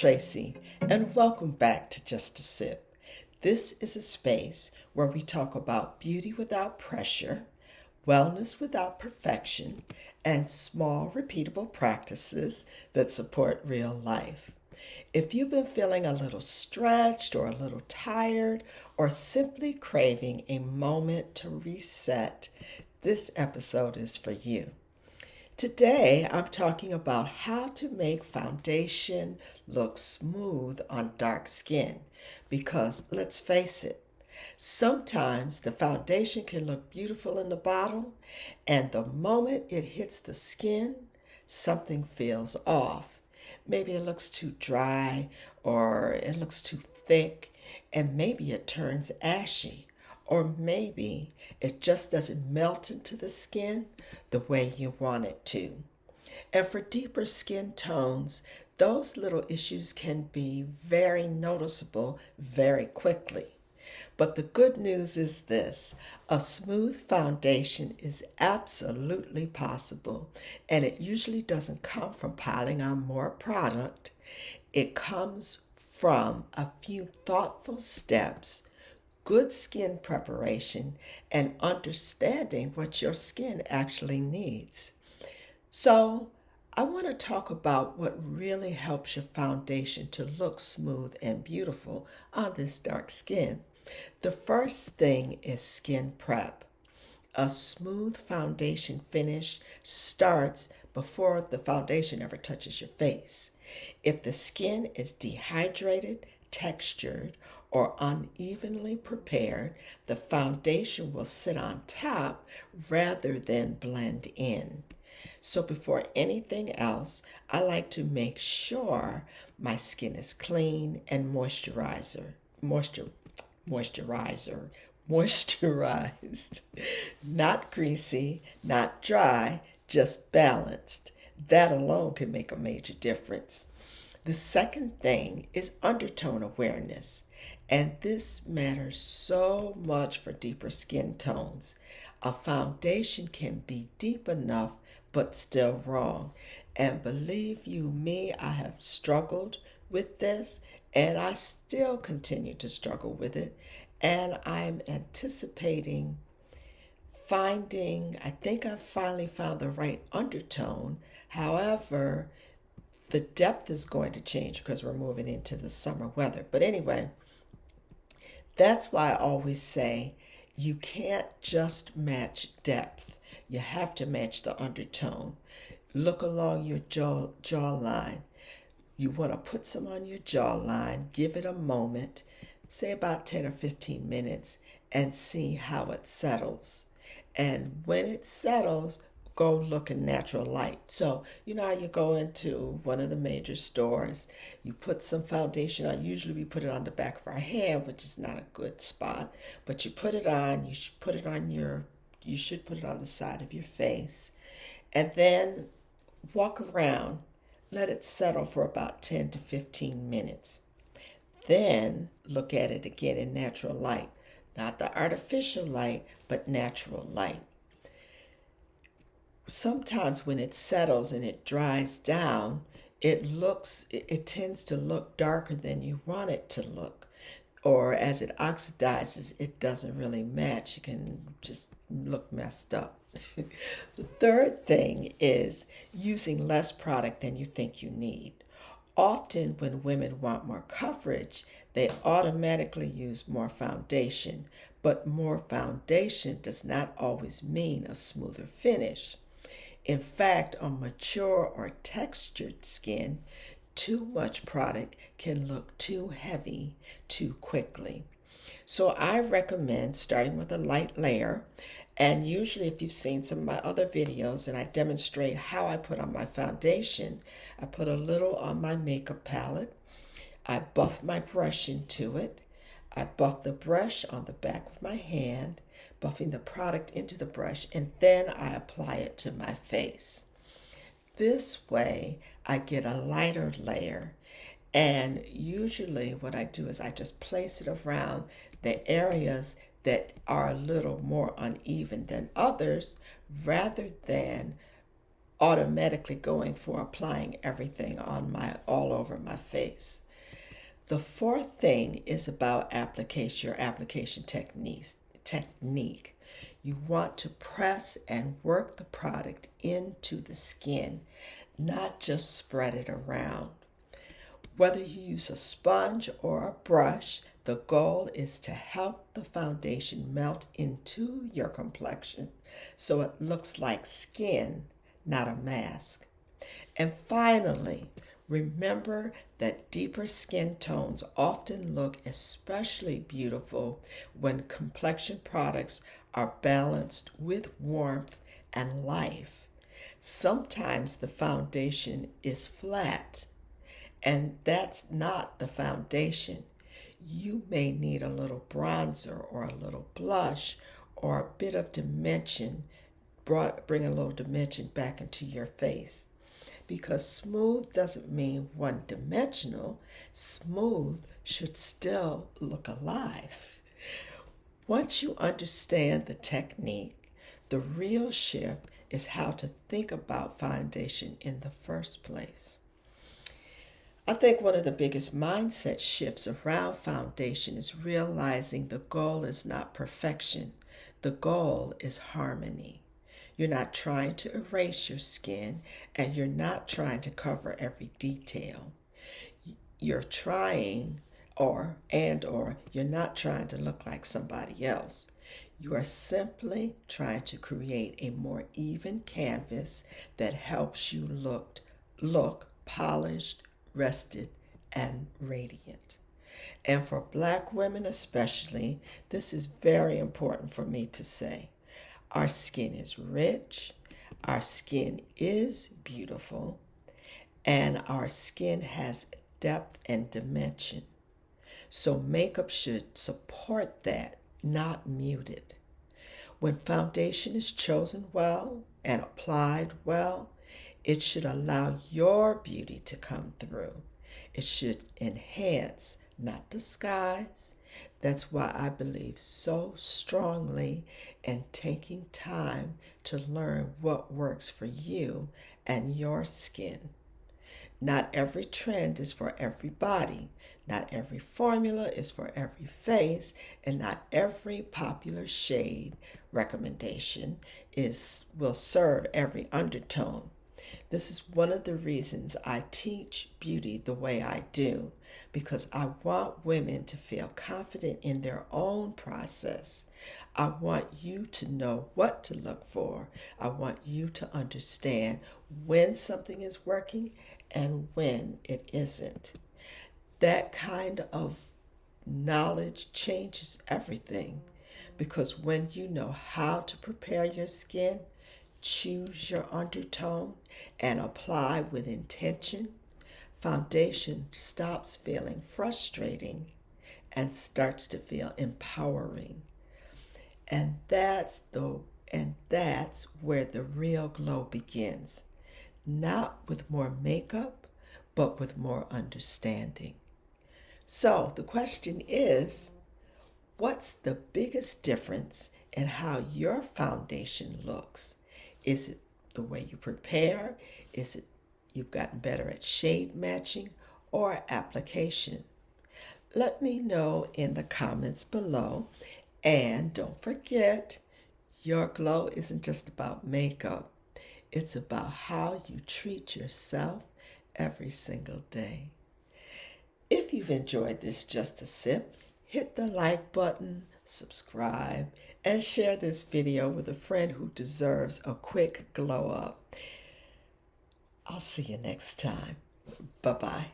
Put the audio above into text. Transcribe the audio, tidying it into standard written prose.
Tracy, and welcome back to Just a Sip. This is a space where we talk about beauty without pressure, wellness without perfection, and small, repeatable practices that support real life. If you've been feeling a little stretched or a little tired or simply craving a moment to reset, this episode is for you. Today, I'm talking about how to make foundation look smooth on dark skin. Because let's face it, sometimes the foundation can look beautiful in the bottle, and the moment it hits the skin, something feels off. Maybe it looks too dry, or it looks too thick, and maybe it turns ashy. Or maybe it just doesn't melt into the skin the way you want it to. And for deeper skin tones, those little issues can be very noticeable very quickly. But the good news is this: a smooth foundation is absolutely possible, and it usually doesn't come from piling on more product. It comes from a few thoughtful steps, good skin preparation, and understanding what your skin actually needs. So, I want to talk about what really helps your foundation to look smooth and beautiful on this dark skin. The first thing is skin prep. A smooth foundation finish starts before the foundation ever touches your face. If the skin is dehydrated, textured, or unevenly prepared, the foundation will sit on top rather than blend in. So before anything else, I like to make sure my skin is clean and moisturizer, moisturized, not greasy, not dry, just balanced. That alone can make a major difference. The second thing is undertone awareness, and this matters so much for deeper skin tones. A foundation can be deep enough but still wrong. And believe you me, I have struggled with this and I still continue to struggle with it. And I'm anticipating I think I've finally found the right undertone. However, the depth is going to change because we're moving into the summer weather. But anyway, that's why I always say you can't just match depth. You have to match the undertone. Look along your jawline. You want to put some on your jawline, give it a moment, say about 10 or 15 minutes, and see how it settles. And when it settles, go look in natural light. So, you know how you go into one of the major stores, you put some foundation on. Usually we put it on the back of our hand, which is not a good spot, but you put it on, you should put it on the side of your face. And then walk around, let it settle for about 10 to 15 minutes. Then look at it again in natural light, not the artificial light, but natural light. Sometimes when it settles and it dries down, it tends to look darker than you want it to look. Or as it oxidizes, it doesn't really match. You can just look messed up. The third thing is using less product than you think you need. Often, when women want more coverage, they automatically use more foundation, but more foundation does not always mean a smoother finish. In fact, on mature or textured skin, too much product can look too heavy too quickly. So I recommend starting with a light layer. And usually, if you've seen some of my other videos and I demonstrate how I put on my foundation, I put a little on my makeup palette. I buff my brush into it. I buff the brush on the back of my hand, buffing the product into the brush, and then I apply it to my face. This way, I get a lighter layer. And usually, what I do is I just place it around the areas that are a little more uneven than others rather than automatically going for applying everything on all over my face. The fourth thing is about your application technique. You want to press and work the product into the skin, not just spread it around. Whether you use a sponge or a brush, the goal is to help the foundation melt into your complexion so it looks like skin, not a mask. And finally, remember that deeper skin tones often look especially beautiful when complexion products are balanced with warmth and life. Sometimes the foundation is flat, and that's not the foundation. You may need a little bronzer or a little blush or a bit of dimension, bring a little dimension back into your face. Because smooth doesn't mean one dimensional. Smooth should still look alive. Once you understand the technique, the real shift is how to think about foundation in the first place. I think one of the biggest mindset shifts around foundation is realizing the goal is not perfection. The goal is harmony. You're not trying to erase your skin, and you're not trying to cover every detail. You're trying or you're not trying to look like somebody else. You are simply trying to create a more even canvas that helps you look polished, rested, and radiant. And for Black women especially, this is very important for me to say. Our skin is rich, our skin is beautiful, and our skin has depth and dimension. So makeup should support that, not mute it. When foundation is chosen well and applied well, it should allow your beauty to come through. It should enhance, not disguise. That's why I believe so strongly in taking time to learn what works for you and your skin. Not every trend is for everybody. Not every formula is for every face, and not every popular shade recommendation will serve every undertone. This is one of the reasons I teach beauty the way I do, because I want women to feel confident in their own process. I want you to know what to look for. I want you to understand when something is working and when it isn't. That kind of knowledge changes everything, because when you know how to prepare your skin, choose your undertone, and apply with intention, foundation stops feeling frustrating and starts to feel empowering. And that's where the real glow begins. Not with more makeup, but with more understanding. So the question is, what's the biggest difference in how your foundation looks? Is it the way you prepare? Is it you've gotten better at shade matching or application? Let me know in the comments below. And don't forget, your glow isn't just about makeup. It's about how you treat yourself every single day. If you've enjoyed this Just a Sip, hit the like button, subscribe, and share this video with a friend who deserves a quick glow up. I'll see you next time. Bye-bye.